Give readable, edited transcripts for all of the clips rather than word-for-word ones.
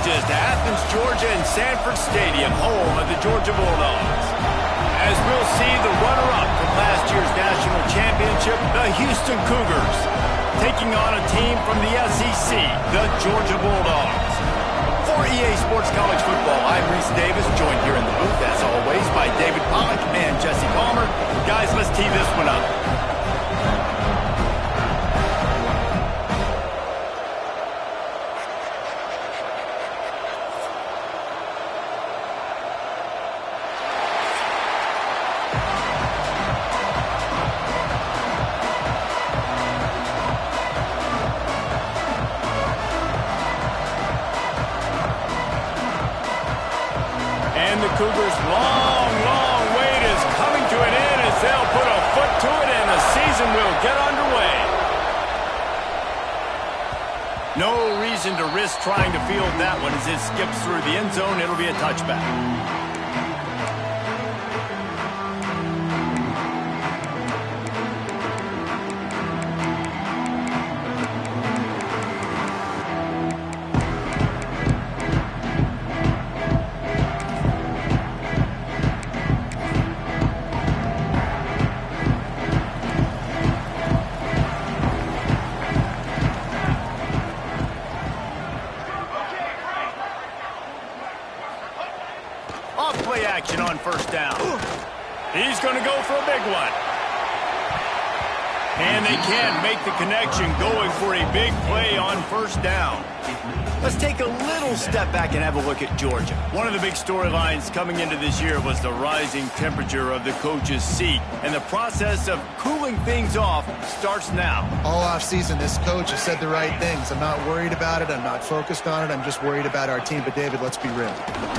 challenges to Athens, Georgia and Sanford Stadium, home of the Georgia Bulldogs. As we'll see the runner-up from last year's national championship, the Houston Cougars, taking on a team from the SEC, the Georgia Bulldogs. For EA Sports College Football, I'm Reese Davis, joined here in the booth, as always, by David Pollack and Jesse Palmer. Guys, let's tee this one up. The Cougars' long wait is coming to an end as they'll put a foot to it and the season will get underway. No reason to risk trying to field that one as it skips through the end zone. It'll be a touchback. Play action on first down. He's going to go for a big one. And they can't make the connection, going for a big play on first down. Let's take a little step back and have a look at Georgia. One of the big storylines coming into this year was the rising temperature of the coach's seat. And the process of cooling things off starts now. All offseason, this coach has said the right things. I'm not worried about it. I'm not focused on it. I'm just worried about our team. But, David, let's be real.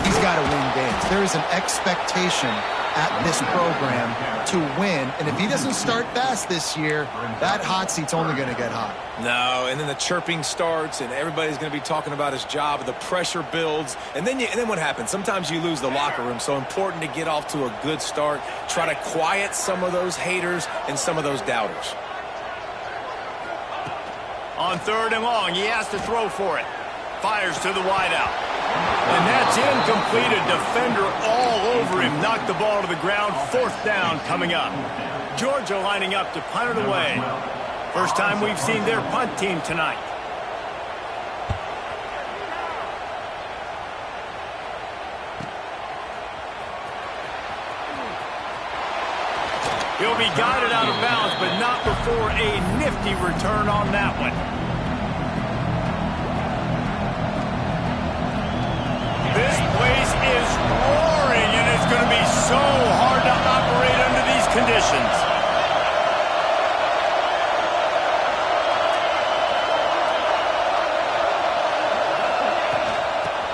He's got to win games. There is an expectation at this program to win. And if he doesn't start fast this year, that hot seat's only going to get hot. No, and then the chirping starts, and everybody's going to be talking about his job, and the pressure builds. And then what happens? Sometimes you lose the locker room. So important to get off to a good start. Try to quiet some of those haters and some of those doubters. On third and long, he has to throw for it. Fires to the wideout. And that's incomplete. A defender all over him. Knocked the ball to the ground. Fourth down coming up. Georgia lining up to punt it away. First time we've seen their punt team tonight. He'll be guided out of bounds, but not before a nifty return on that one. This place is roaring, and it's going to be so hard to operate under these conditions.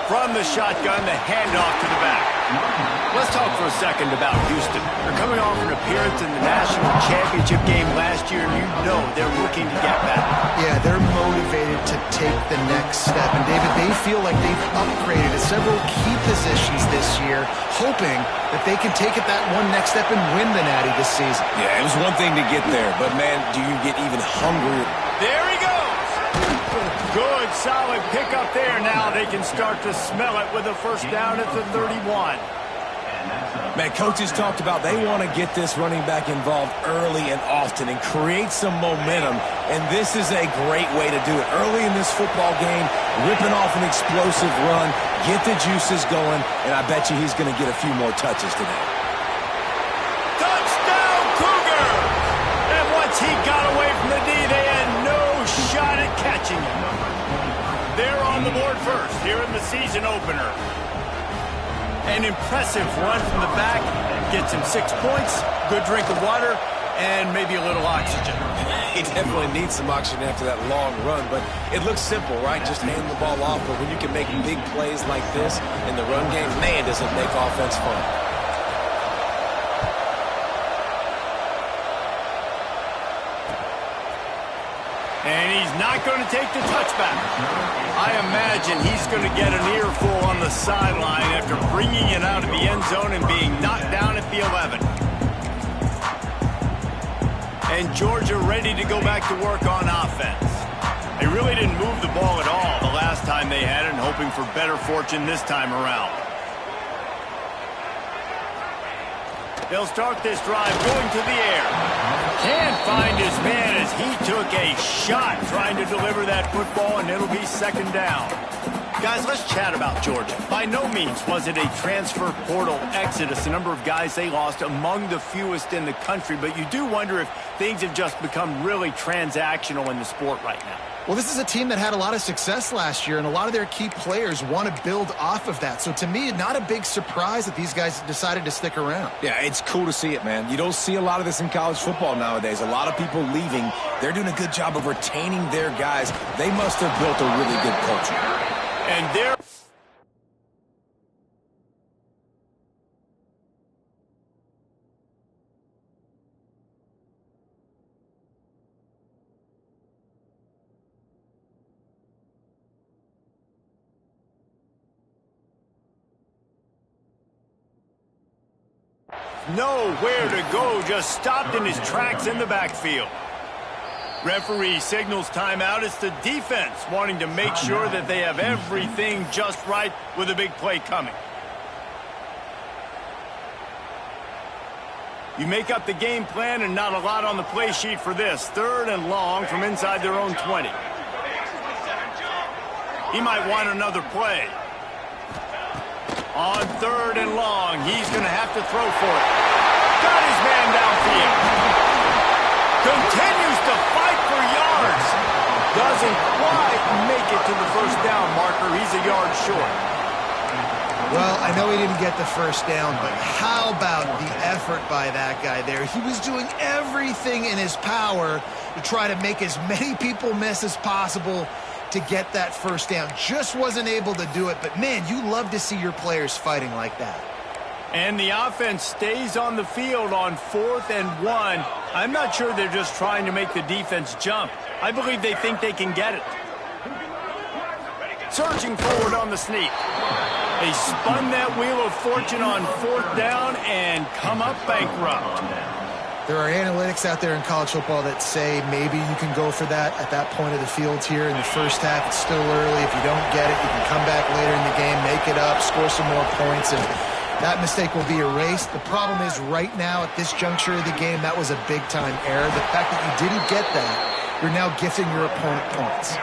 From the shotgun, the handoff to the back. Let's talk for a second about Houston. They're coming off an appearance in the national championship game last year, and you know they're looking to get back. Yeah, they're motivated to take the next step. And, David, they feel like they've upgraded at several key positions this year, hoping that they can take it that one next step and win the Natty this season. Yeah, it was one thing to get there, but, man, do you get even hungrier? There he goes! Good, solid pickup there. Now they can start to smell it with a first down at the 31. Man, coaches talked about they want to get this running back involved early and often and create some momentum, and this is a great way to do it. Early in this football game, ripping off an explosive run, get the juices going, and I bet you he's going to get a few more touches today. Touchdown, Cougar! And once he got away from the D, they had no shot at catching him. They're on the board first here in the season opener. An impressive run from the back. Gets him 6 points, good drink of water, and maybe a little oxygen. He definitely needs some oxygen after that long run, but it looks simple, right? Just hand the ball off, but when you can make big plays like this in the run game, man, does it make offense fun. And he's not going to take the touchback. I imagine he's going to get an earful on the sideline after bringing it out of the end zone and being knocked down at the 11. And Georgia ready to go back to work on offense. They really didn't move the ball at all the last time they had it, and hoping for better fortune this time around. They'll start this drive going to the air. Can't find his man as he took a shot trying to deliver that football, and it'll be second down. Guys, let's chat about Georgia. By no means was it a transfer portal exodus. The number of guys they lost among the fewest in the country, but you do wonder if things have just become really transactional in the sport right now. Well, this is a team that had a lot of success last year, and a lot of their key players want to build off of that. So to me, not a big surprise that these guys decided to stick around. Yeah, it's cool to see it, man. You don't see a lot of this in college football nowadays. A lot of people leaving. They're doing a good job of retaining their guys. They must have built a really good culture. And they're... nowhere to go, just stopped in his tracks in the backfield. Referee signals timeout. It's the defense wanting to make sure that they have everything just right with a big play coming. You make up the game plan and not a lot on the play sheet for this. 3rd and long from inside their own 20. He might want another play. On 3rd and long, he's going to have to throw for it. Got his man downfield. Continues to fight for yards. Doesn't quite make it to the first down marker. He's a yard short. Well, I know he didn't get the first down, but how about the effort by that guy there? He was doing everything in his power to try to make as many people miss as possible to get that first down. Just wasn't able to do it, but man, you love to see your players fighting like that. And the offense stays on the field on 4th and 1. I'm not sure they're just trying to make the defense jump. I believe they think they can get it. Surging forward on the sneak. They spun that wheel of fortune on 4th down and come up bankrupt. There are analytics out there in college football that say maybe you can go for that at that point of the field here in the first half. It's still early. If you don't get it, you can come back later in the game, make it up, score some more points, and that mistake will be erased. The problem is right now at this juncture of the game, that was a big-time error. The fact that you didn't get that, you're now gifting your opponent points.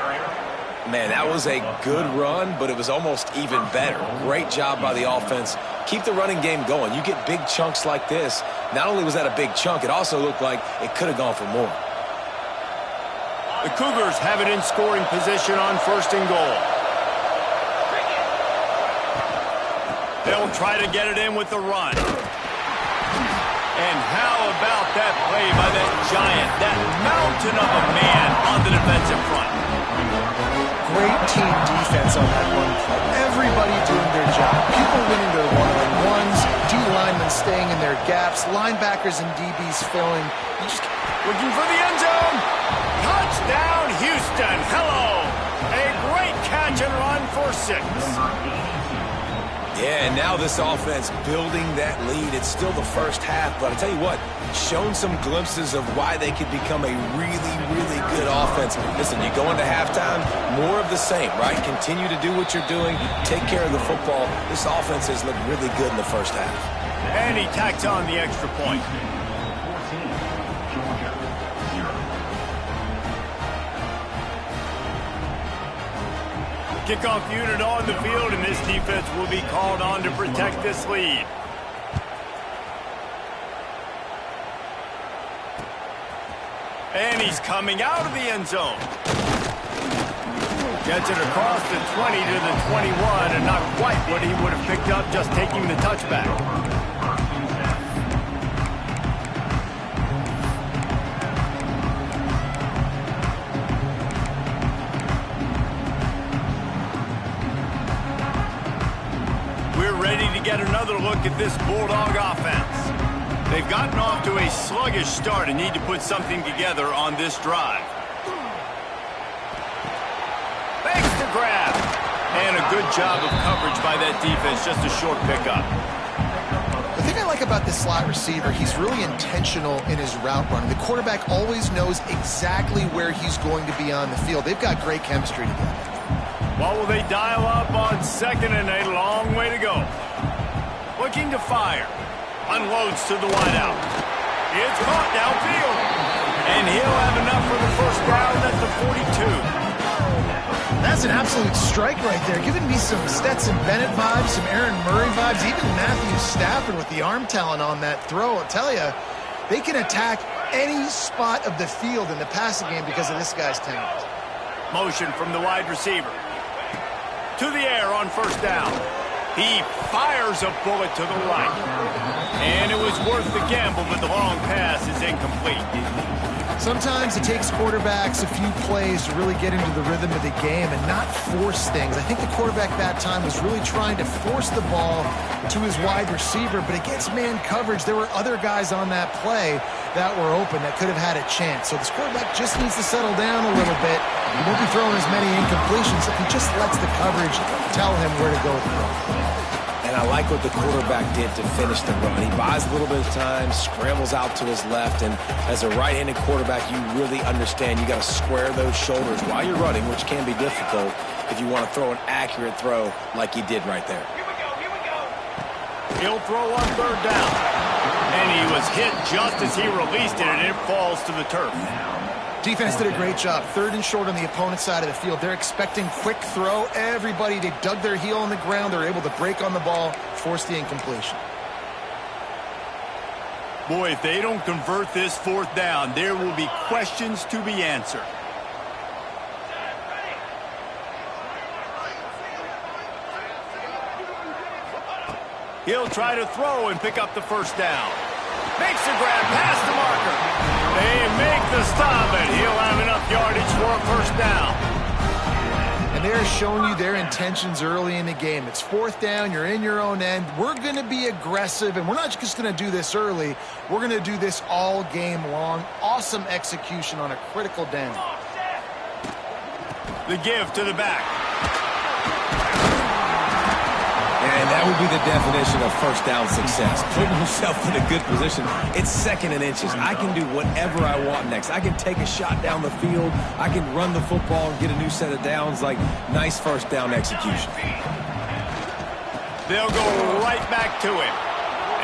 Man, that was a good run, but it was almost even better. Great job by the offense. Keep the running game going. You get big chunks like this. Not only was that a big chunk, it also looked like it could have gone for more. The Cougars have it in scoring position on 1st and goal. They'll try to get it in with the run. And how about that play by that giant, that mountain of a man on the defensive front? Great team defense on that run play. Everybody doing their job. People winning their one-on-ones, D-linemen staying in their gaps, linebackers and DBs filling. Looking for the end zone. Touchdown, Houston. Hello. A great catch and run for 6. Yeah, and now this offense building that lead. It's still the first half, but I tell you what, shown some glimpses of why they could become a really, really good offense. Listen, you go into halftime, more of the same, right? Continue to do what you're doing, take care of the football. This offense has looked really good in the first half. And he tacks on the extra point. Kickoff unit on the field, and this defense will be called on to protect this lead. And he's coming out of the end zone. Gets it across the 20 to the 21, and not quite what he would have picked up just taking the touchback. Get another look at this Bulldog offense. They've gotten off to a sluggish start and need to put something together on this drive. Makes the grab. And a good job of coverage by that defense, just a short pickup. The thing I like like about this slot receiver, he's really intentional in his route running. The quarterback always knows exactly where he's going to be on the field. They've got great chemistry together. What will they dial up on 2nd and 8? Long way to go. Looking to fire. Unloads to the wideout. It's caught downfield. And he'll have enough for the first down at the 42. That's an absolute strike right there. Giving me some Stetson Bennett vibes, some Aaron Murray vibes, even Matthew Stafford with the arm talent on that throw. I'll tell you, they can attack any spot of the field in the passing game because of this guy's talent. Motion from the wide receiver. To the air on first down. He fires a bullet to the right. And it was worth the gamble, but the long pass is incomplete. Sometimes it takes quarterbacks a few plays to really get into the rhythm of the game and not force things. I think the quarterback that time was really trying to force the ball to his wide receiver, but against man coverage, there were other guys on that play that were open that could have had a chance. So this quarterback just needs to settle down a little bit. He won't be throwing as many incompletions if he just lets the coverage tell him where to go with the ball. And I like what the quarterback did to finish the run. He buys a little bit of time, scrambles out to his left, and as a right-handed quarterback, you really understand you got to square those shoulders while you're running, which can be difficult if you want to throw an accurate throw like he did right there. He'll throw on 3rd down. And he was hit just as he released it, and it falls to the turf. Defense did a great job. 3rd and short on the opponent's side of the field. They're expecting quick throw. Everybody, they dug their heel on the ground. They're able to break on the ball, force the incompletion. Boy, if they don't convert this 4th down, there will be questions to be answered. He'll try to throw and pick up the first down. Makes a grab past the marker. They make the stop, and he'll have enough yardage for a first down. And they're showing you their intentions early in the game. It's 4th down. You're in your own end. We're going to be aggressive, and we're not just going to do this early. We're going to do this all game long. Awesome execution on a critical down. The give to the back. And that would be the definition of first down success. Putting yourself in a good position. It's 2nd and inches. I can do whatever I want next. I can take a shot down the field. I can run the football and get a new set of downs. Like, nice first down execution. They'll go right back to him.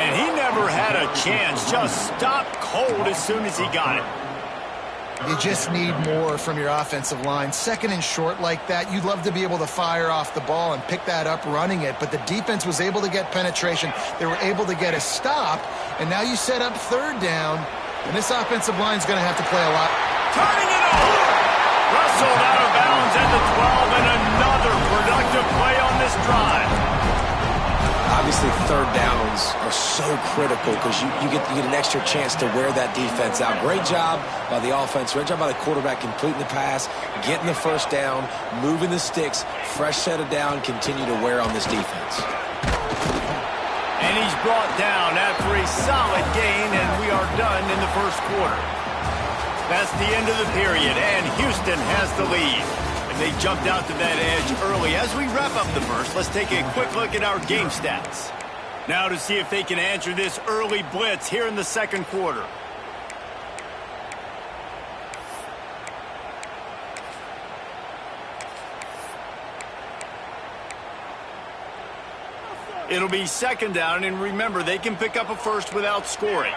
And he never had a chance. Just stopped cold as soon as he got it. You just need more from your offensive line. 2nd and short like that, you'd love to be able to fire off the ball and pick that up running it, but the defense was able to get penetration. They were able to get a stop, and now you set up 3rd down, and this offensive line is going to have to play a lot. Turning it over! Wrestled out of bounds at the 12, and another productive play on this drive. Obviously, 3rd downs are so critical because you get an extra chance to wear that defense out. Great job by the offense. Great job by the quarterback completing the pass, getting the first down, moving the sticks, fresh set of down, continue to wear on this defense. And he's brought down after a solid gain, and we are done in the first quarter. That's the end of the period, and Houston has the lead. They jumped out to that edge early. As we wrap up the first, let's take a quick look at our game stats. Now to see if they can answer this early blitz here in the 2nd quarter. It'll be 2nd down, and remember, they can pick up a first without scoring.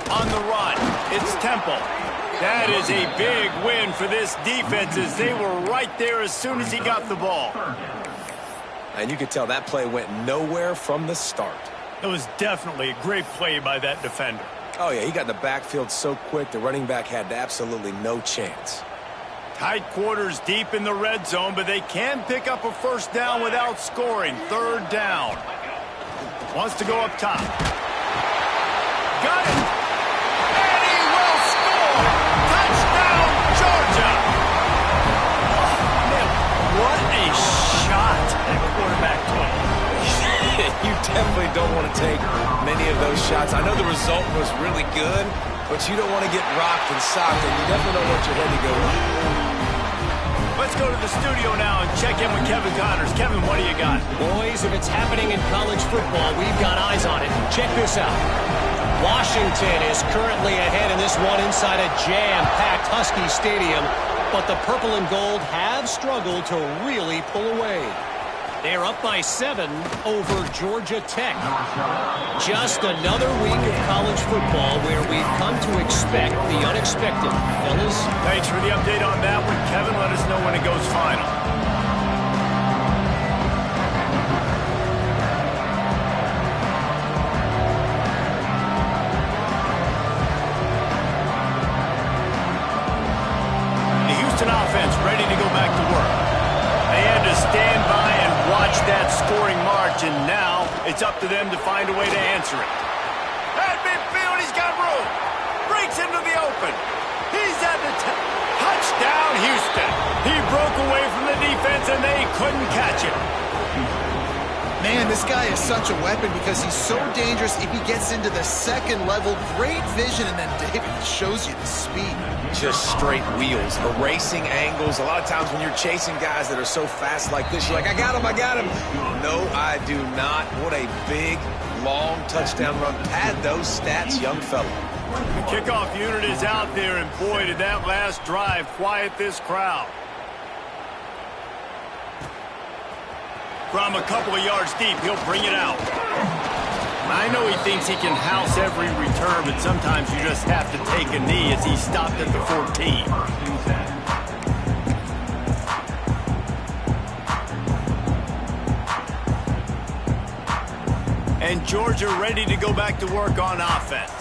On the run, it's Temple. That is a big win for this defense as they were right there as soon as he got the ball. And you could tell that play went nowhere from the start. It was definitely a great play by that defender. Oh, yeah, he got in the backfield so quick, the running back had absolutely no chance. Tight quarters deep in the red zone, but they can pick up a first down without scoring. 3rd down. Wants to go up top. Got it! And he will score! Touchdown, Georgia! Oh, man, what a shot that quarterback took. You definitely don't want to take many of those shots. I know the result was really good, but you don't want to get rocked and socked, and you definitely don't want your head to go. Let's go to the studio now and check in with Kevin Connors. Kevin, what do you got? Boys, if it's happening in college football, we've got eyes on it. Check this out. Washington is currently ahead in this one inside a jam-packed Husky Stadium, but the purple and gold have struggled to really pull away. They're up by 7 over Georgia Tech. Just another week of college football where we've come to expect the unexpected. Fellas? Thanks for the update on that one, Kevin. Let us know when it goes final. The Houston offense ready to go back to work. They had to stand by and watch that scoring march, and now it's up to them to find a way to answer it. At midfield, he's got room. Breaks into the open. He's at the touchdown, Houston. He broke away from the defense, and they couldn't catch him. Man, this guy is such a weapon because he's so dangerous if he gets into the second level. Great vision, and then David shows you the speed. Just straight wheels, erasing angles. A lot of times when you're chasing guys that are so fast like this, you're like, I got him, I got him. No, I do not. What a big, long touchdown run. Pad those stats, young fella. The kickoff unit is out there, and boy, did that last drive quiet this crowd. From a couple of yards deep, he'll bring it out. I know he thinks he can house every return, but sometimes you just have to take a knee as he stopped at the 14. And Georgia ready to go back to work on offense.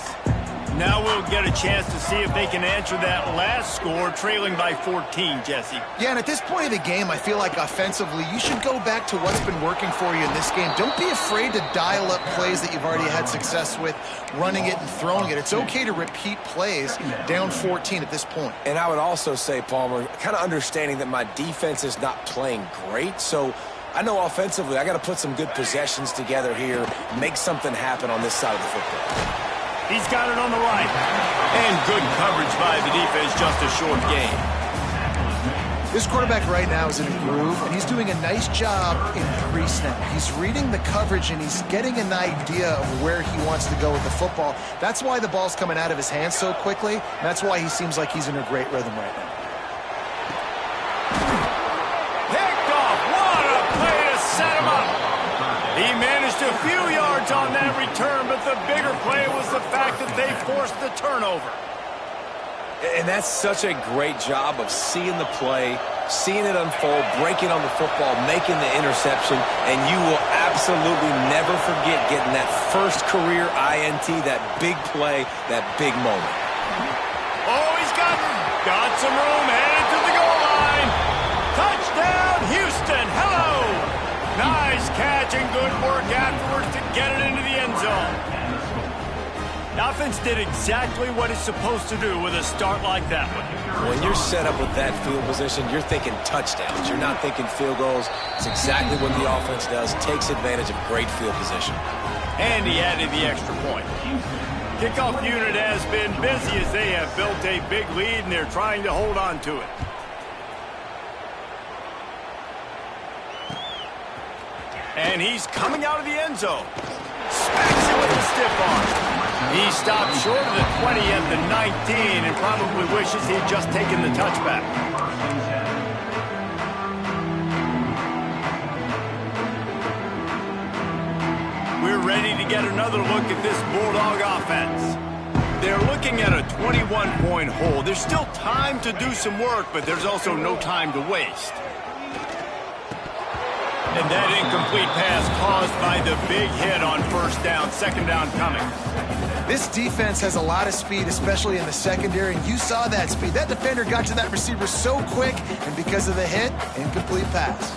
Now we'll get a chance to see if they can answer that last score, trailing by 14, Jesse. Yeah, and at this point of the game, I feel like offensively, you should go back to what's been working for you in this game. Don't be afraid to dial up plays that you've already had success with, running it and throwing it. It's okay to repeat plays down 14 at this point. And I would also say, Palmer, kind of understanding that my defense is not playing great, so I know offensively I got to put some good possessions together here, make something happen on this side of the football. He's got it on the right. And good coverage by the defense, just a short gain. This quarterback right now is in a groove, and he's doing a nice job in pre-snap. He's reading the coverage, and he's getting an idea of where he wants to go with the football. That's why the ball's coming out of his hands so quickly, and that's why he seems like he's in a great rhythm right now. Picked off. What a play to set him up. He managed a few yards on that return, but the bigger play was the fact that they forced the turnover. And that's such a great job of seeing the play, seeing it unfold, breaking on the football, making the interception, and you will absolutely never forget getting that first career INT, that big play, that big moment. Oh, he's got some room, headed to the goal line. Touchdown, Houston. Hello. Nice catch and good work afterwards to get it into the end zone. The offense did exactly what it's supposed to do with a start like that one. When you're set up with that field position, you're thinking touchdowns. You're not thinking field goals. It's exactly what the offense does, takes advantage of great field position. And he added the extra point. Kickoff unit has been busy as they have built a big lead, and they're trying to hold on to it. And he's coming out of the end zone. Smacks it with a stiff arm. He stopped short of the 20 at the 19 and probably wishes he'd just taken the touchback. We're ready to get another look at this Bulldog offense. They're looking at a 21-point hold. There's still time to do some work, but there's also no time to waste. And that incomplete pass caused by the big hit on first down, second down coming. This defense has a lot of speed, especially in the secondary, and you saw that speed. That defender got to that receiver so quick, and because of the hit, incomplete pass.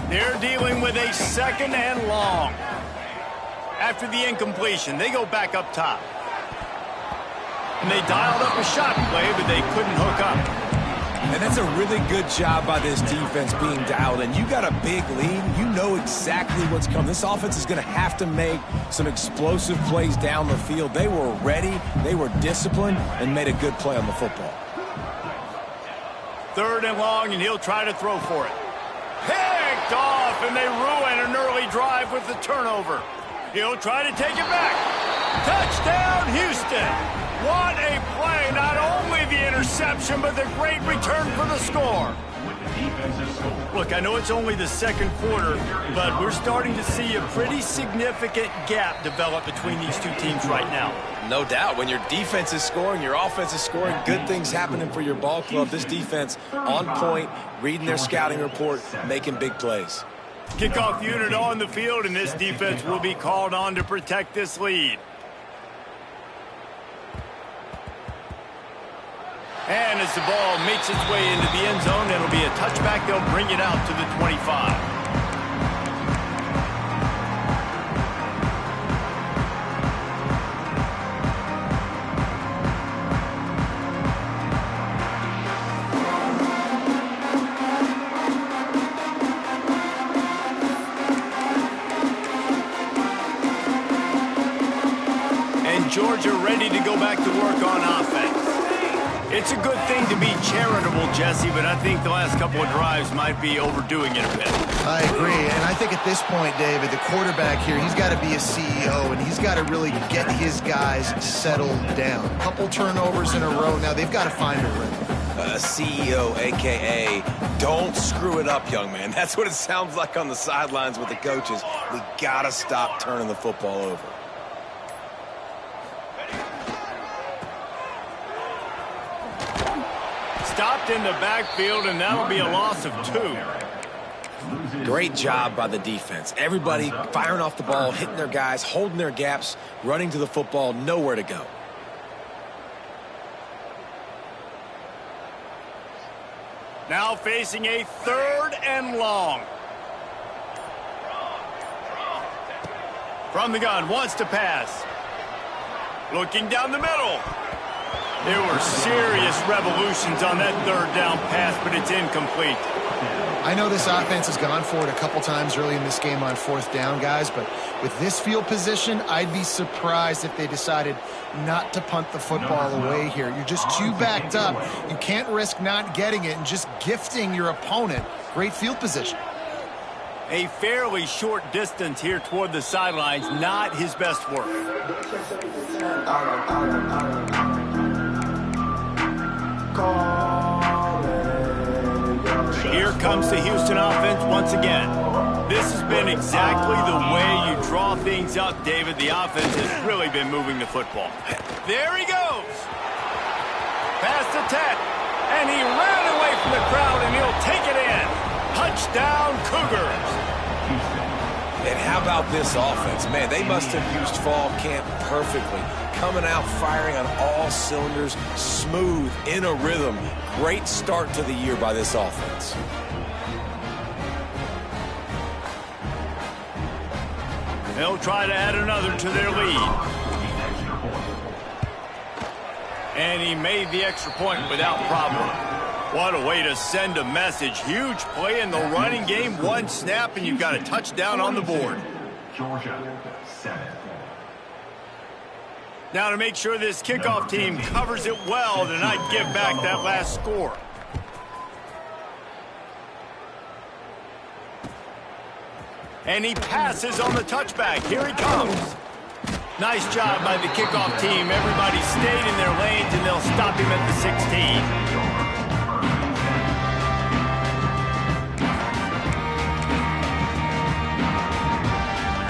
They're dealing with a second and long. After the incompletion, they go back up top. And they dialed up a shot play, but they couldn't hook up. And that's a really good job by this defense being dialed in. You got a big lead. You know exactly what's coming. This offense is going to have to make some explosive plays down the field. They were ready, they were disciplined, and made a good play on the football. 3rd and long, and he'll try to throw for it. Picked off, and they ruin an early drive with the turnover. He'll try to take it back. Touchdown, Houston. What a play. Not only the interception, but the great return for the score. Look, I know it's only the 2nd quarter, but we're starting to see a pretty significant gap develop between these two teams right now. No doubt. When your defense is scoring, your offense is scoring, good things happening for your ball club. This defense on point, reading their scouting report, making big plays. Kickoff unit on the field, and this defense will be called on to protect this lead. And as the ball makes its way into the end zone, it'll be a touchback. They'll bring it out to the 25. And Georgia ready to go back to work on offense. It's a good thing to be charitable, Jesse, but I think the last couple of drives might be overdoing it a bit. I agree, and I think at this point, David, the quarterback here, he's got to be a CEO, and he's got to really get his guys settled down. A couple turnovers in a row. Now, they've got to find a rhythm. CEO, a.k.a. don't screw it up, young man. That's what it sounds like on the sidelines with the coaches. We got to stop turning the football over. Stopped in the backfield, and that'll be a loss of 2. Great job by the defense. Everybody firing off the ball, hitting their guys, holding their gaps, running to the football, nowhere to go. Now facing a 3rd and long. From the gun, wants to pass. Looking down the middle. There were serious revolutions on that 3rd down pass, but it's incomplete. I know this offense has gone for it a couple times early in this game on 4th down, guys, but with this field position, I'd be surprised if they decided not to punt the football away here. You're just too backed up. You can't risk not getting it and just gifting your opponent great field position. A fairly short distance here toward the sidelines, not his best work. Here comes the Houston offense once again. This has been exactly the way you draw things up, David. The offense has really been moving the football. There he goes. Past the 10. And he ran away from the crowd, and he'll take it in. Touchdown, Cougars. And how about this offense? Man, they must have used fall camp perfectly. Coming out firing on all cylinders, smooth, in a rhythm. Great start to the year by this offense. They'll try to add another to their lead. And he made the extra point without problem. What a way to send a message. Huge play in the running game. One snap, and you've got a touchdown on the board. Georgia, 7. Now to make sure this kickoff team covers it well to not give back that last score. And he passes on the touchback. Here he comes. Nice job by the kickoff team. Everybody stayed in their lanes, and they'll stop him at the 16.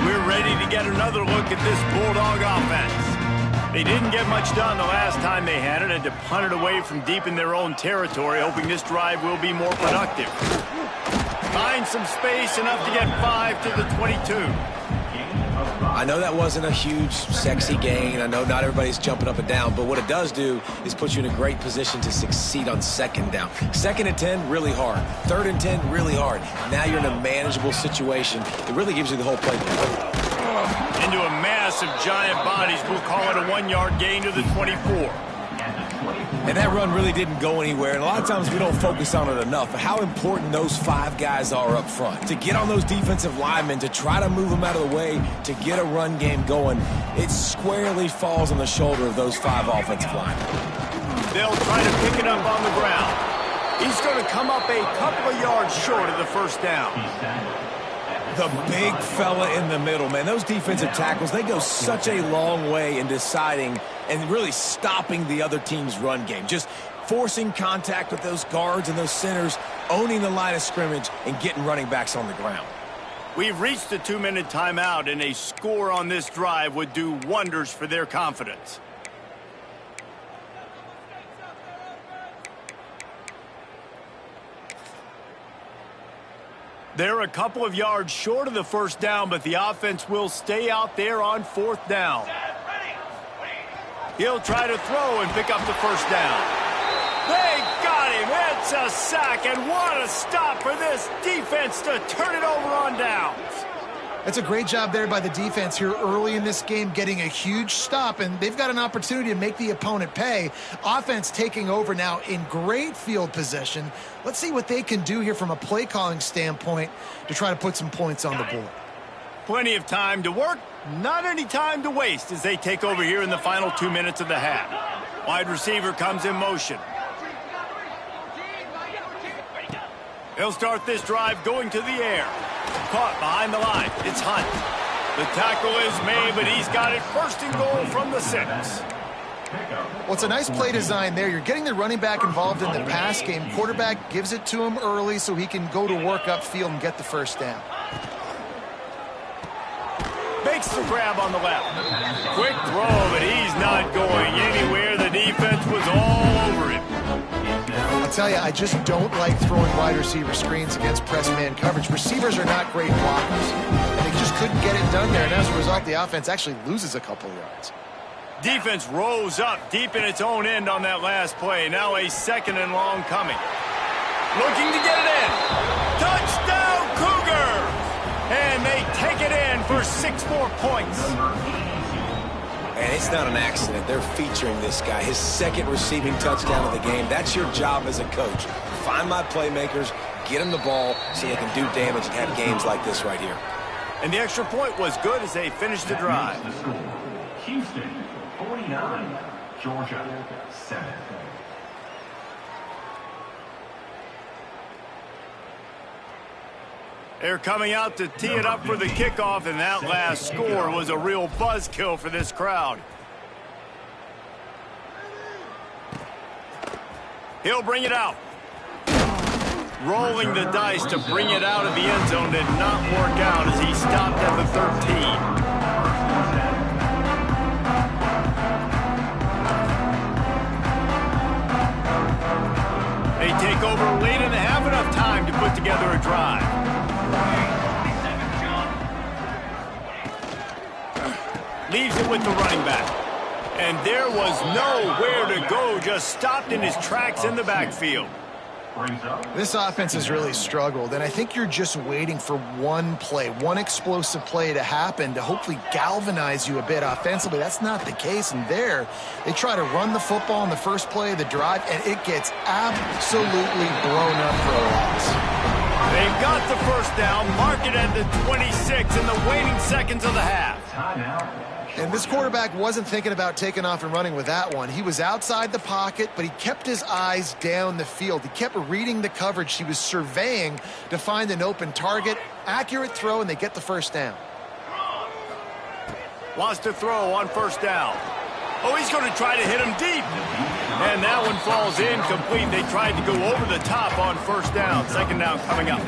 We're ready to get another look at this Bulldog offense. They didn't get much done the last time they had it, and to punt it away from deep in their own territory, hoping this drive will be more productive. Find some space, enough to get 5 to the 22. I know that wasn't a huge, sexy gain. I know not everybody's jumping up and down, but what it does do is put you in a great position to succeed on 2nd down. 2nd and 10, really hard. 3rd and 10, really hard. Now you're in a manageable situation. It really gives you the whole playbook. Into a mass of giant bodies. We'll call it a 1-yard gain to the 24. And that run really didn't go anywhere, and a lot of times we don't focus on it enough, but how important those 5 guys are up front. To get on those defensive linemen, to try to move them out of the way, to get a run game going, it squarely falls on the shoulder of those 5 offensive linemen. They'll try to pick it up on the ground. He's going to come up a couple of yards short of the first down. The big fella in the middle, man. Those defensive tackles, they go such a long way in deciding and really stopping the other team's run game. Just forcing contact with those guards and those centers, owning the line of scrimmage, and getting running backs on the ground. We've reached the 2-minute timeout, and a score on this drive would do wonders for their confidence. They're a couple of yards short of the first down, but the offense will stay out there on fourth down. He'll try to throw and pick up the first down. They got him. It's a sack, and what a stop for this defense to turn it over on downs. That's a great job there by the defense here early in this game, getting a huge stop, and they've got an opportunity to make the opponent pay. Offense taking over now in great field position. Let's see what they can do here from a play calling standpoint to try to put some points on the board. Plenty of time to work, not any time to waste as they take over here in the final 2 minutes of the half. Wide receiver comes in motion. He'll start this drive going to the air. Caught behind the line. It's Hunt. The tackle is made, but he's got it first and goal from the 6. Well, it's a nice play design there. You're getting the running back involved in the pass game. Quarterback gives it to him early so he can go to work upfield and get the first down. Makes the grab on the left. Quick throw, but he's not going anywhere. The defense was all over him. I'll tell you, I just don't like throwing wide receiver screens against press man coverage. Receivers are not great blockers, and they just couldn't get it done there, and as a result, the offense actually loses a couple of yards. Defense rose up deep in its own end on that last play. Now a second and long coming. Looking to get it in. Touchdown, Cougars! And they take it in for 6 more points. And it's not an accident. They're featuring this guy. His second receiving touchdown of the game. That's your job as a coach. Find my playmakers, get them the ball so they can do damage and have games like this right here. And the extra point was good as they finished the drive. Houston 49, Georgia 7. They're coming out to tee it up for the kickoff, and that last score was a real buzzkill for this crowd. He'll bring it out. Rolling the dice to bring it out of the end zone did not work out as he stopped at the 13. They take over late and have enough time to put together a drive. Leaves it with the running back. And there was nowhere to go, just stopped in his tracks in the backfield. This offense has really struggled, and I think you're just waiting for one play, one explosive play to happen to hopefully galvanize you a bit offensively. That's not the case, and there they try to run the football in the first play of the drive, and it gets absolutely blown up for a loss. They've got the first down, mark it at the 26 in the waning seconds of the half. And this quarterback wasn't thinking about taking off and running with that one. He was outside the pocket, but he kept his eyes down the field. He kept reading the coverage. He was surveying to find an open target. Accurate throw, and they get the first down. Wants to throw on first down. Oh, he's going to try to hit him deep. And that one falls incomplete. They tried to go over the top on first down. Second down coming up.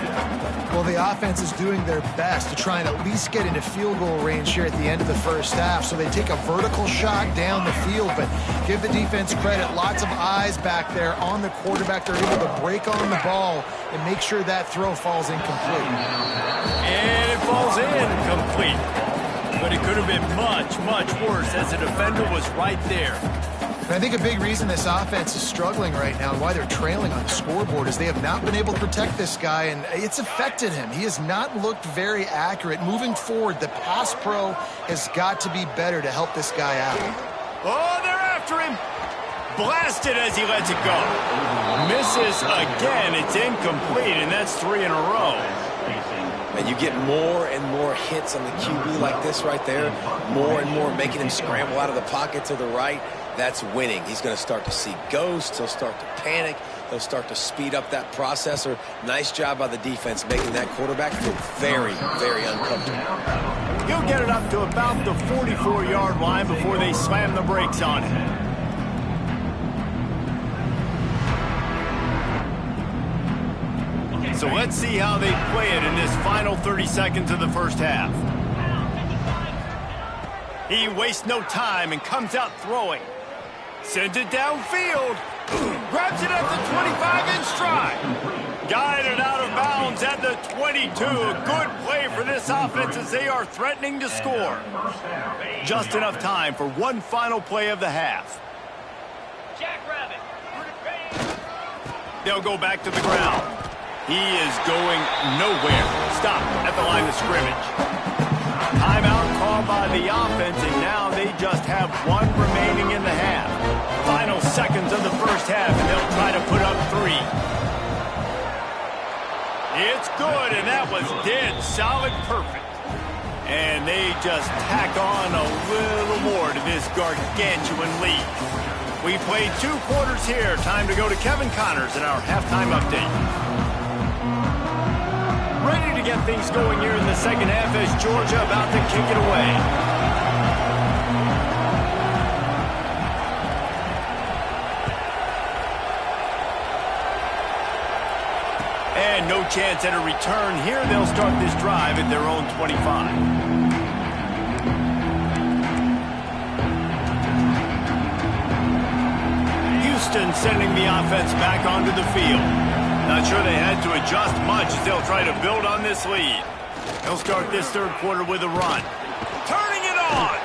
Well, the offense is doing their best to try and at least get into field goal range here at the end of the first half. So they take a vertical shot down the field, but give the defense credit. Lots of eyes back there on the quarterback. They're able to break on the ball and make sure that throw falls incomplete. And it falls incomplete. But it could have been much, much worse as the defender was right there. And I think a big reason this offense is struggling right now and why they're trailing on the scoreboard is they have not been able to protect this guy, and it's affected him. He has not looked very accurate. Moving forward, the pass pro has got to be better to help this guy out. Oh, they're after him. Blasted as he lets it go. Misses again. It's incomplete, and that's 3 in a row. And you get more and more hits on the QB like this right there, more and more making him scramble out of the pocket to the right. That's winning. He's going to start to see ghosts. He'll start to panic. they'll start to speed up that process. Or nice job by the defense making that quarterback feel very, very uncomfortable. He'll get it up to about the 44-yard line before they slam the brakes on it. So let's see how they play it in this final 30 seconds of the first half. He wastes no time and comes out throwing. Sends it downfield. Grabs it at the 25 in stride. Guided out of bounds at the 22. A good play for this offense as they are threatening to score. Just enough time for one final play of the half. They'll go back to the ground. He is going nowhere. Stop at the line of scrimmage. Timeout called by the offense, and now they just have one remaining in the half. Final seconds of the first half, and they'll try to put up 3. It's good, and that was dead solid perfect. And they just tack on a little more to this gargantuan lead. We played 2 quarters here. Time to go to Kevin Connors in our halftime update. Ready to get things going here in the second half as Georgia about to kick it away. And no chance at a return here. They'll start this drive at their own 25. Houston sending the offense back onto the field. Not sure they had to adjust much as they'll try to build on this lead. They'll start this third quarter with a run. Turning it on!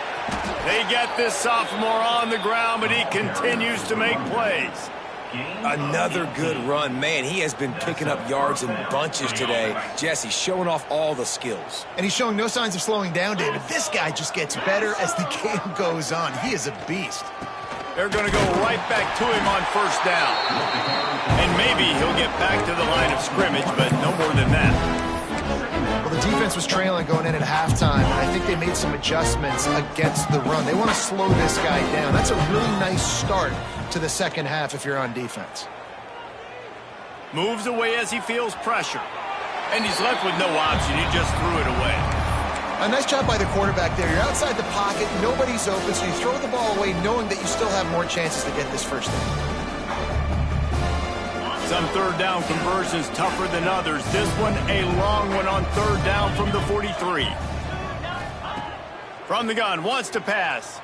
They get this sophomore on the ground, but he continues to make plays. Another good run. Man, he has been picking up yards in bunches today. Jesse showing off all the skills. And he's showing no signs of slowing down, David. This guy just gets better as the game goes on. He is a beast. They're going to go right back to him on first down. And maybe he'll get back to the line of scrimmage, but no more than that. Well, the defense was trailing going in at halftime, and I think they made some adjustments against the run. They want to slow this guy down. That's a really nice start to the second half if you're on defense. Moves away as he feels pressure. And he's left with no option. He just threw it away. A nice job by the quarterback there. You're outside the pocket, nobody's open, so you throw the ball away knowing that you still have more chances to get this first down. Some third down conversions tougher than others. This one a long one on third down from the 43. From the gun, wants to pass.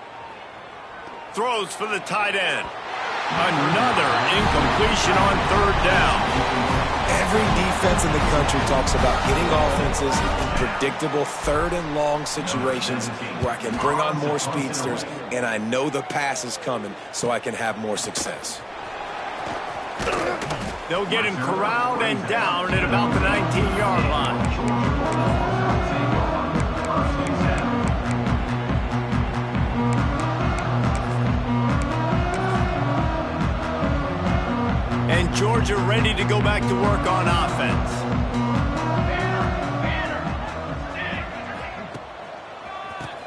Throws for the tight end. Another incompletion on third down. Every defense in the country talks about getting offenses in predictable third and long situations where I can bring on more speedsters and I know the pass is coming so I can have more success. They'll get him corralled and down at about the 19-yard line. And Georgia ready to go back to work on offense.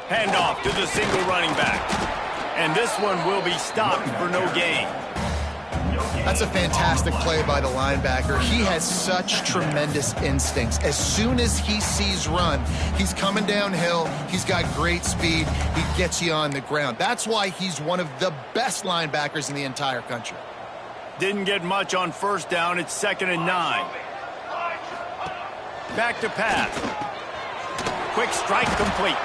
Handoff to the single running back. And this one will be stopped for no gain. That's a fantastic play by the linebacker. He has such tremendous instincts. As soon as he sees run, he's coming downhill. He's got great speed. He gets you on the ground. That's why he's one of the best linebackers in the entire country. Didn't get much on first down. It's 2nd and 9. Back to pass. Quick strike complete.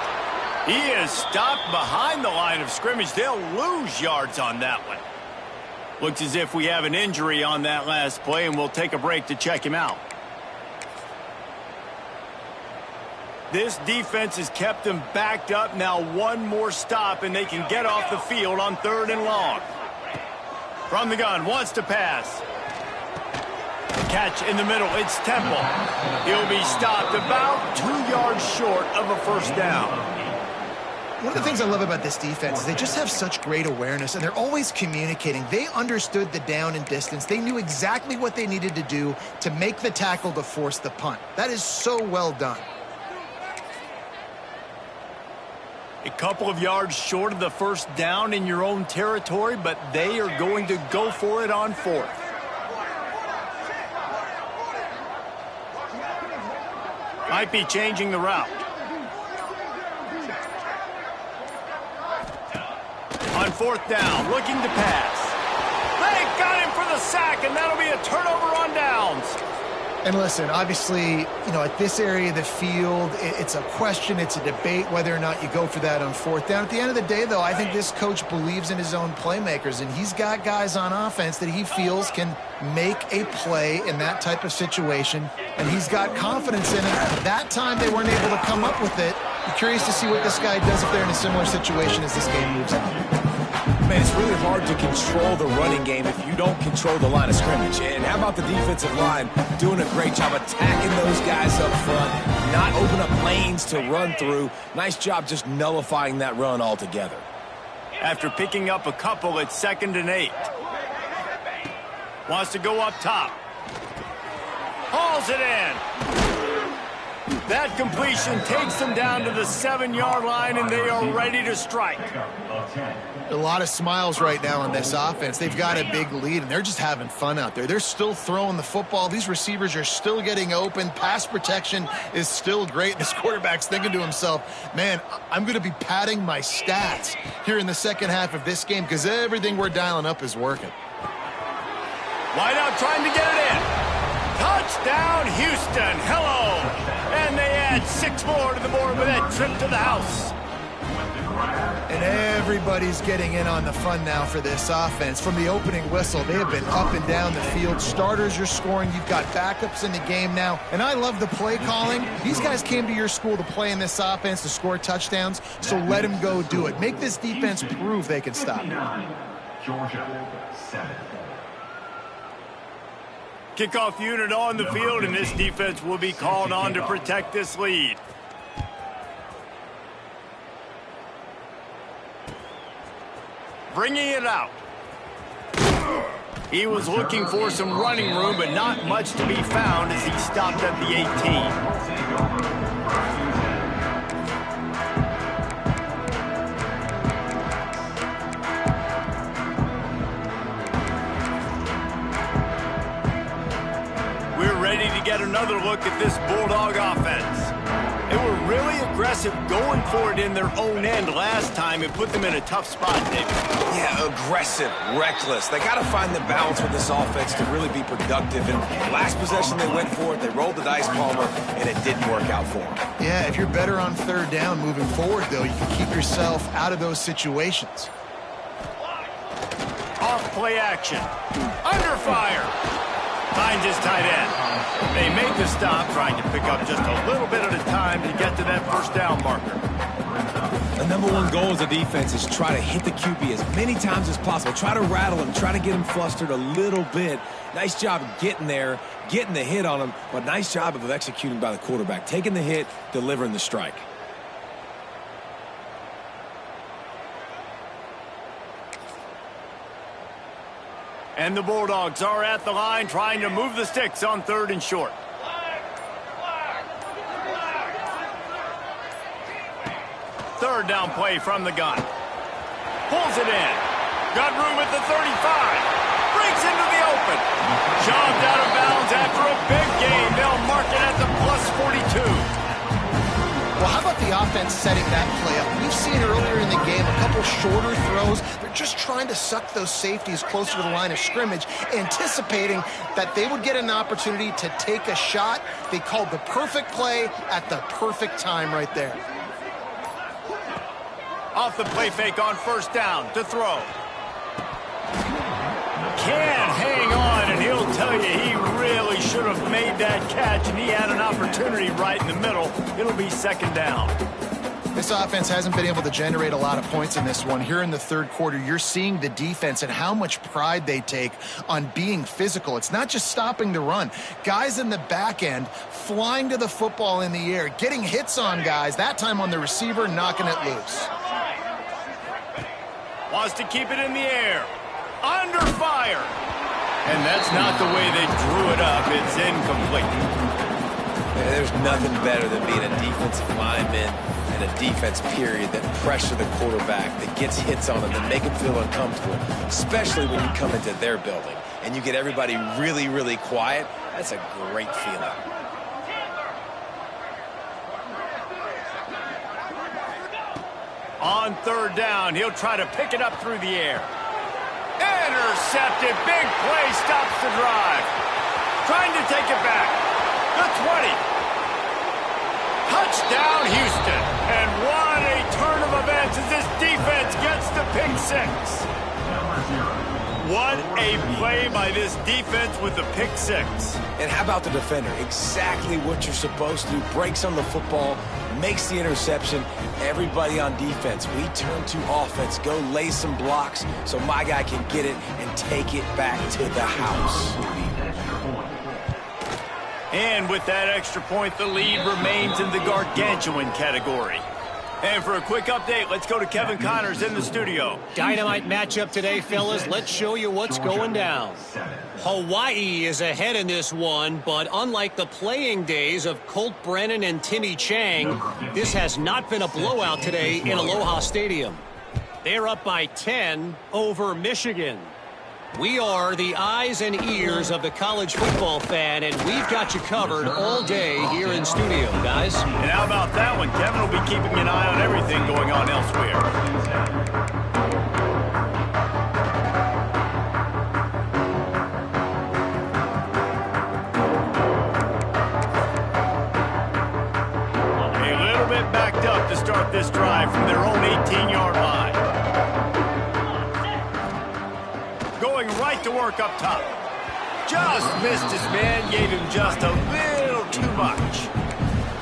He is stopped behind the line of scrimmage. They'll lose yards on that one. Looks as if we have an injury on that last play, and we'll take a break to check him out. This defense has kept them backed up. Now one more stop, and they can get off the field on 3rd and long. From the gun, wants to pass. Catch in the middle, it's Temple. He'll be stopped about 2 yards short of a first down. One of the things I love about this defense is they just have such great awareness, and they're always communicating. They understood the down and distance. They knew exactly what they needed to do to make the tackle to force the punt. That is so well done. A couple of yards short of the first down in your own territory, but they are going to go for it on 4th. Might be changing the route. On fourth down, looking to pass. They got him for the sack, and that'll be a turnover on downs. And listen, obviously, at this area of the field, it's a question, it's a debate whether or not you go for that on fourth down. At the end of the day, though, I think this coach believes in his own playmakers, and he's got guys on offense that he feels can make a play in that type of situation, and he's got confidence in it. That time they weren't able to come up with it. I'm curious to see what this guy does if they're in a similar situation as this game moves on. Man, it's really hard to control the running game if you don't control the line of scrimmage. And how about the defensive line doing a great job attacking those guys up front, not open up lanes to run through. Nice job just nullifying that run altogether. After picking up a couple, it's 2nd and 8. Wants to go up top. Hauls it in. That completion takes them down to the 7-yard line, and they are ready to strike. A lot of smiles right now on this offense. They've got a big lead, and they're just having fun out there. They're still throwing the football. These receivers are still getting open. Pass protection is still great. This quarterback's thinking to himself, man, I'm going to be padding my stats here in the second half of this game because everything we're dialing up is working. Wide out trying to get it in. Touchdown, Houston. Hello. And they add 6 more to the board with that trip to the house. And everybody's getting in on the fun now for this offense. From the opening whistle, they have been up and down the field. Starters are scoring. You've got backups in the game now. And I love the play calling. These guys came to your school to play in this offense to score touchdowns, so let them go do it. Make this defense prove they can stop. Georgia 7. Kickoff unit on the field, and this defense will be called on to protect this lead. Bringing it out. He was looking for some running room, but not much to be found as he stopped at the 18. Get another look at this Bulldog offense. They were really aggressive going for it in their own end last time and put them in a tough spot, David. Yeah, aggressive, reckless. They got to find the balance with this offense to really be productive. And last possession they went for it, they rolled the dice, Palmer, and it didn't work out for them. Yeah, if you're better on third down moving forward, though, you can keep yourself out of those situations. Off play action. Under fire. Finds his tight end. They make the stop, trying to pick up just a little bit at a time to get to that first down marker. The number one goal as a defense is try to hit the QB as many times as possible. Try to rattle him, try to get him flustered a little bit. Nice job getting there, getting the hit on him, but nice job of executing by the quarterback. Taking the hit, delivering the strike. And the Bulldogs are at the line trying to move the sticks on 3rd and short. Third down play from the gun. Pulls it in. Got room at the 35. Breaks into the open. Shoved out of bounds after a big gain. They'll mark it at the +42. Well, how about the offense setting that play up? We've seen earlier in the game a couple shorter throws. They're just trying to suck those safeties closer to the line of scrimmage, anticipating that they would get an opportunity to take a shot. They called the perfect play at the perfect time right there. Off the play fake on first down to throw. Can't hang on, and he'll tell you he really should have made that catch, and he had an opportunity right in the middle. It'll be 2nd down. This offense hasn't been able to generate a lot of points in this one. Here in the third quarter, you're seeing the defense and how much pride they take on being physical. It's not just stopping the run. Guys in the back end flying to the football in the air, getting hits on guys, that time on the receiver, knocking it loose. Wants to keep it in the air. Under fire. And that's not the way they drew it up. It's incomplete. There's nothing better than being a defensive lineman and a defense period that pressure the quarterback, that gets hits on him, that make him feel uncomfortable, especially when you come into their building and you get everybody really, really quiet. That's a great feeling. On third down, he'll try to pick it up through the air. Intercepted. Big play stops the drive. Trying to take it back. The 20. Touchdown, Houston. And what a turn of events as this defense gets the pick six. What a play by this defense with the pick six. And how about the defender? Exactly what you're supposed to do. Breaks on the football, makes the interception. Everybody on defense, we turn to offense. Go lay some blocks so my guy can get it and take it back to the house. And with that extra point, the lead remains in the gargantuan category. And for a quick update, let's go to Kevin Connors in the studio. Dynamite matchup today, fellas. Let's show you what's going down. Hawaii is ahead in this one, but unlike the playing days of Colt Brennan and Timmy Chang, this has not been a blowout today in Aloha Stadium. They're up by 10 over Michigan. We are the eyes and ears of the college football fan, and we've got you covered all day here in studio, guys. And how about that one? Kevin will be keeping an eye on everything going on elsewhere. A little bit backed up to start this drive from their own 18-yard line. Going right to work up top. Just missed his man, gave him just a little too much.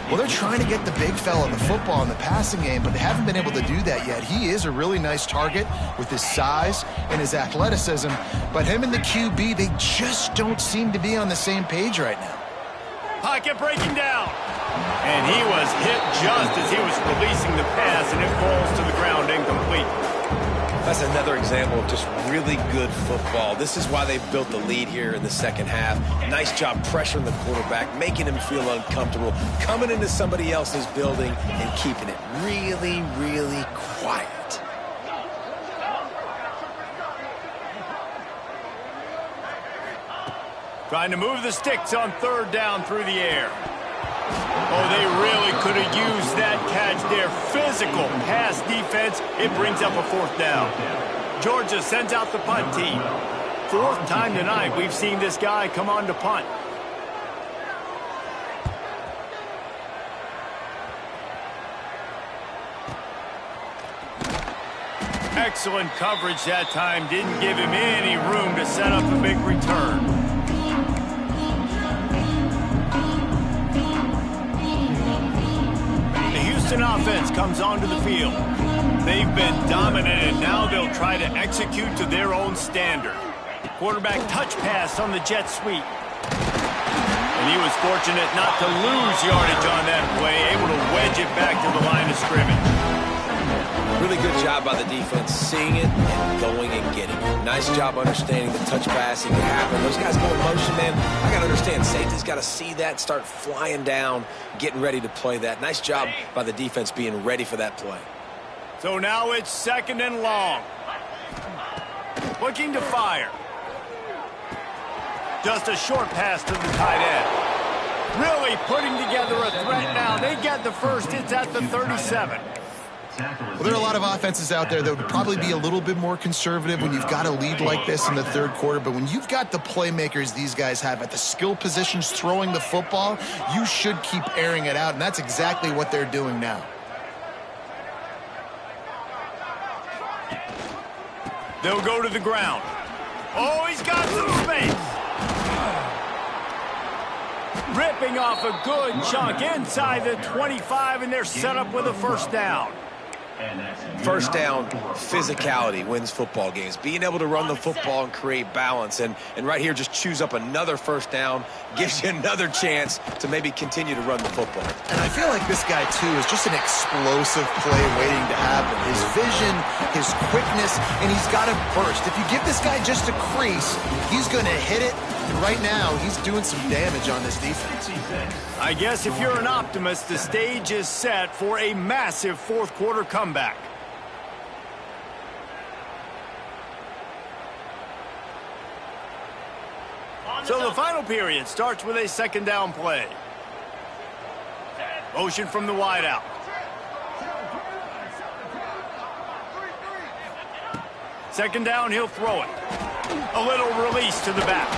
Well, they're trying to get the big fella the football in the passing game, but they haven't been able to do that yet. He is a really nice target with his size and his athleticism, but him and the QB, they just don't seem to be on the same page right now. Pocket breaking down. And he was hit just as he was releasing the pass, and it falls to the ground incomplete. That's another example of just really good football. This is why they built the lead here in the second half. Nice job pressuring the quarterback, making him feel uncomfortable, coming into somebody else's building and keeping it really, really quiet. Trying to move the sticks on third down through the air. Oh, they really could have used that catch there. Physical pass defense. It brings up a fourth down. Georgia sends out the punt team. Fourth time tonight we've seen this guy come on to punt. Excellent coverage that time. Didn't give him any room to set up a big return. Houston offense comes onto the field. They've been dominant, and now they'll try to execute to their own standard. Quarterback touch pass on the jet sweep. And he was fortunate not to lose yardage on that play, able to wedge it back to the line of scrimmage. Really good job by the defense, seeing it and going and getting it. Nice job understanding the touch passing can happen. Those guys go in motion, man. I got to understand, safety's got to see that, start flying down, getting ready to play that. Nice job by the defense being ready for that play. So now it's second and long. Looking to fire. Just a short pass to the tight end. Really putting together a threat now. They get the first. It's at the 37. Well, there are a lot of offenses out there that would probably be a little bit more conservative when you've got a lead like this in the third quarter. But when you've got the playmakers these guys have at the skill positions throwing the football, you should keep airing it out. And that's exactly what they're doing now. They'll go to the ground. Oh, he's got some space. Ripping off a good chunk inside the 25, and they're set up with a first down. First down, physicality wins football games. Being able to run the football and create balance. And right here, just choose up another first down, gives you another chance to maybe continue to run the football. And I feel like this guy, too, is just an explosive play waiting to happen. His vision, his quickness, and he's got a burst. If you give this guy just a crease, he's going to hit it. And right now, he's doing some damage on this defense. I guess if you're an optimist, the stage is set for a massive fourth quarter comeback. So the final period starts with a second down play. Motion from the wideout. Second down, he'll throw it. A little release to the back.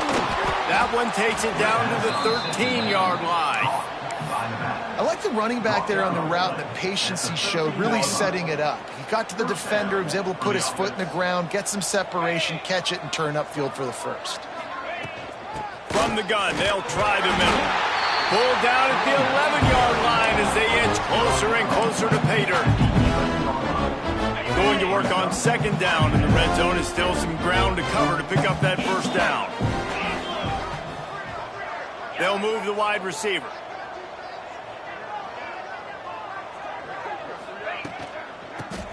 That one takes it down to the 13-yard line. I like the running back there on the route and the patience he showed, really setting it up. He got to the defender, he was able to put his foot in the ground, get some separation, catch it, and turn upfield for the first. From the gun, they'll try the middle. Pulled down at the 11-yard line as they inch closer and closer to pay dirt. Going to work on second down in the red zone is still some ground to cover to pick up that first down. They'll move the wide receiver.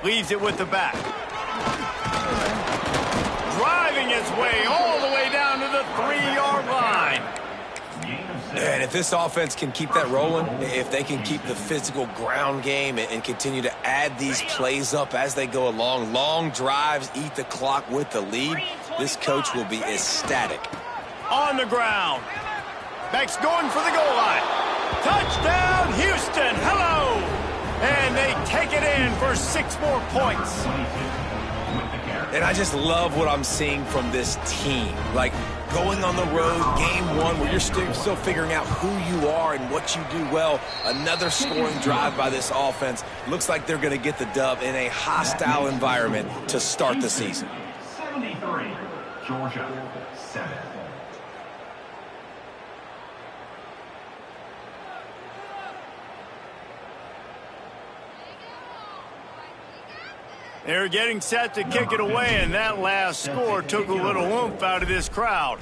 Leaves it with the back. Driving its way all the way down to the 3-yard line. And if this offense can keep that rolling, if they can keep the physical ground game and continue to add these plays up as they go along, long drives, eat the clock with the lead, this coach will be ecstatic. On the ground. Beck's going for the goal line. Touchdown, Houston. Hello. And they take it in for 6 more points. And I just love what I'm seeing from this team. Like, going on the road, game one, where you're still figuring out who you are and what you do well. Another scoring drive by this offense. Looks like they're going to get the dub in a hostile environment to start the season. 73, Georgia, 7. They're getting set to kick it away, and that last score took a little oomph out of this crowd.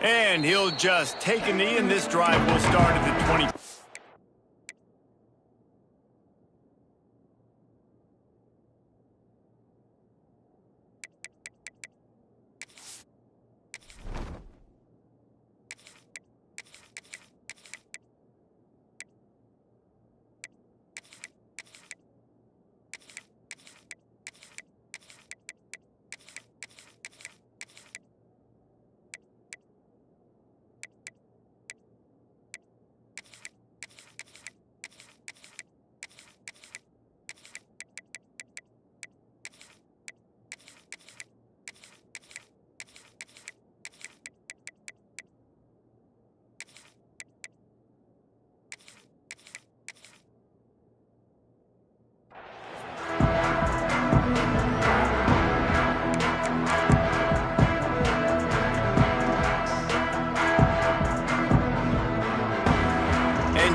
And he'll just take a knee, and this drive will start at the 20.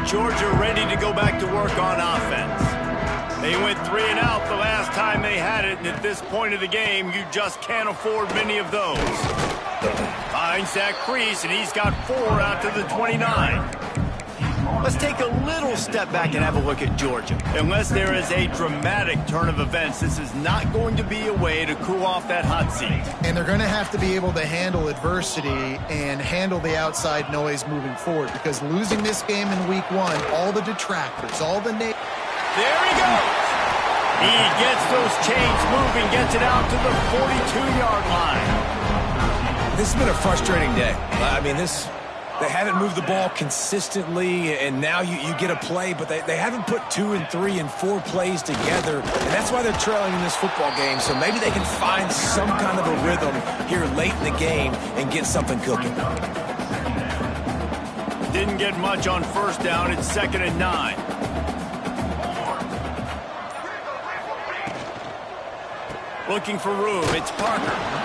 Georgia ready to go back to work on offense. They went 3 and out the last time they had it, and at this point of the game, you just can't afford many of those. Finds that crease, and he's got 4 out to the 29. Let's take a little step back and have a look at Georgia. Unless there is a dramatic turn of events, this is not going to be a way to cool off that hot seat. And they're going to have to be able to handle adversity and handle the outside noise moving forward, because losing this game in week 1, all the detractors, all the... There he goes! He gets those chains moving, gets it out to the 42-yard line. This has been a frustrating day. I mean, they haven't moved the ball consistently, and now you get a play, but they haven't put 2 and 3 and 4 plays together, and that's why they're trailing in this football game. So maybe they can find some kind of a rhythm here late in the game and get something cooking. Didn't get much on first down. It's 2nd and 9. Looking for room. It's Parker.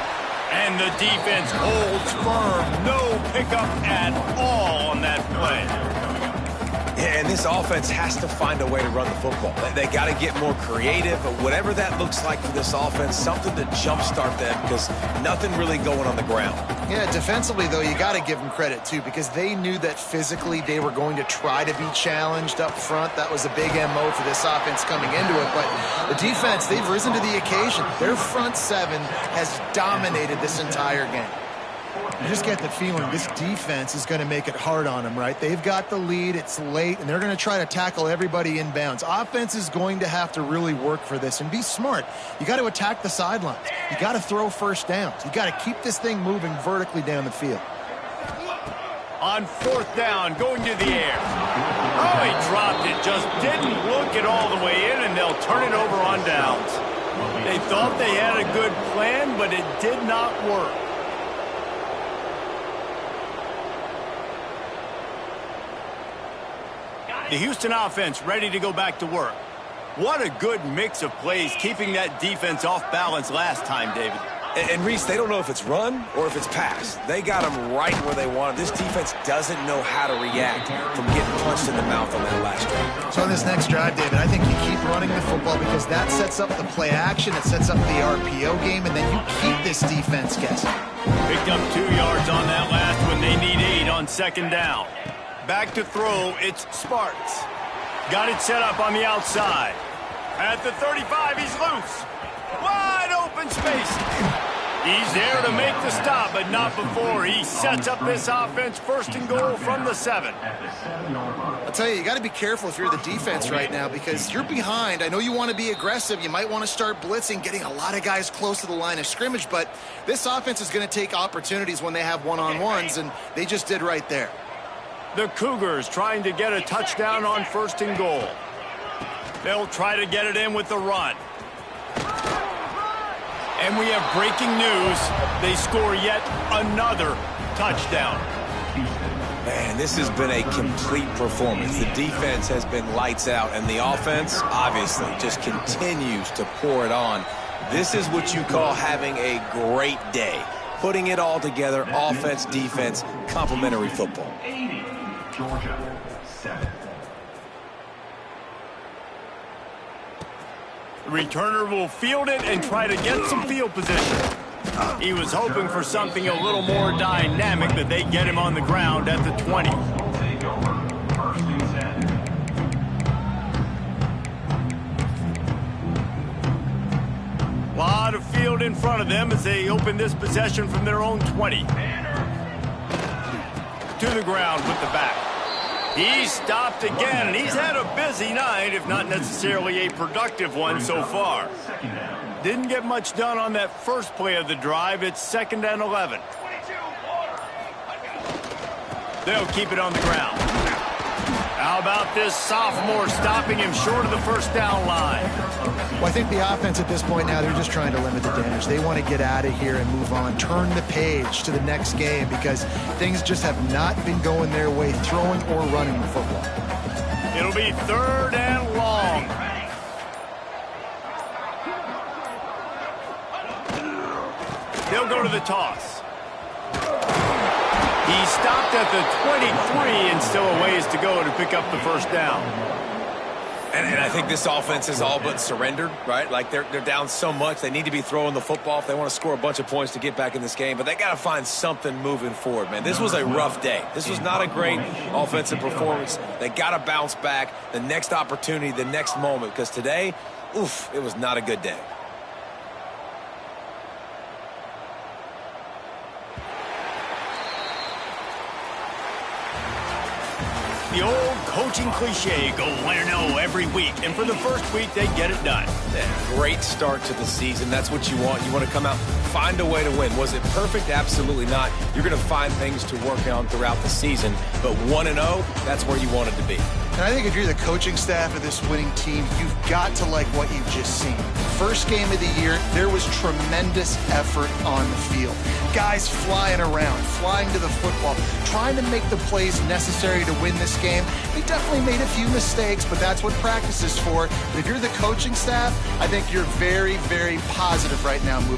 And the defense holds firm. No pickup at all on that play. Yeah, and this offense has to find a way to run the football. They got to get more creative, but whatever that looks like for this offense, something to jumpstart them, because nothing really going on the ground. Yeah, defensively, though, you got to give them credit, too, because they knew that physically they were going to try to be challenged up front. That was a big MO for this offense coming into it. But the defense, they've risen to the occasion. Their front 7 has dominated this entire game. You just get the feeling this defense is going to make it hard on them, right? They've got the lead, it's late, and they're going to try to tackle everybody inbounds. Offense is going to have to really work for this and be smart. You got to attack the sidelines. You got to throw first downs. You got to keep this thing moving vertically down the field. On 4th down, going to the air. Oh, he dropped it. Just didn't look it all the way in, and they'll turn it over on downs. They thought they had a good plan, but it did not work. The Houston offense ready to go back to work. What a good mix of plays, keeping that defense off balance last time, David. And Reese, they don't know if it's run or if it's pass. They got them right where they want them. This defense doesn't know how to react from getting punched in the mouth on that last drive. So on this next drive, David, I think you keep running the football because that sets up the play action, it sets up the RPO game, and then you keep this defense guessing. Picked up 2 yards on that last one. They need 8 on 2nd down. Back to throw, it's Sparks. Got it set up on the outside. At the 35, he's loose. Wide open space. He's there to make the stop, but not before he sets up this offense 1st and goal from the 7. I'll tell you got to be careful if you're the defense right now because you're behind. I know you want to be aggressive. You might want to start blitzing, getting a lot of guys close to the line of scrimmage, but this offense is going to take opportunities when they have one-on-ones, and they just did right there. The Cougars trying to get a touchdown on 1st and goal. They'll try to get it in with the run. And we have breaking news. They score yet another touchdown. Man, this has been a complete performance. The defense has been lights out, and the offense, obviously, just continues to pour it on. This is what you call having a great day. Putting it all together, offense, defense, complementary football. 80, Georgia, 7. The returner will field it and try to get some field position. He was hoping for something a little more dynamic, but they get him on the ground at the 20. Take over, 1st and 10. Lot of field in front of them as they open this possession from their own 20. To the ground with the back. He's stopped again, and he's had a busy night, if not necessarily a productive one so far. Didn't get much done on that first play of the drive. It's 2nd and 11. They'll keep it on the ground. How about this sophomore stopping him short of the 1st down line? Well, I think the offense at this point now, they're just trying to limit the damage. They want to get out of here and move on, turn the page to the next game because things just have not been going their way, throwing or running the football. It'll be 3rd and long. They'll go to the toss. He stopped at the 23 and still a ways to go to pick up the 1st down. And I think this offense is all but surrendered, right? Like they're down so much. They need to be throwing the football if they want to score a bunch of points to get back in this game. But they got to find something moving forward, man. This was a rough day. This was not a great offensive performance. They got to bounce back the next opportunity, the next moment. Because today, oof, it was not a good day. The old coaching cliche, go 1-0 every week. And for the first week, they get it done. Yeah, great start to the season. That's what you want. You want to come out, find a way to win. Was it perfect? Absolutely not. You're going to find things to work on throughout the season. But 1-0, that's where you want it to be. And I think if you're the coaching staff of this winning team, you've got to like what you've just seen. First game of the year, there was tremendous effort on the field. Guys flying around, flying to the football, trying to make the plays necessary to win this game. They definitely made a few mistakes, but that's what practice is for. But if you're the coaching staff, I think you're very, very positive right now moving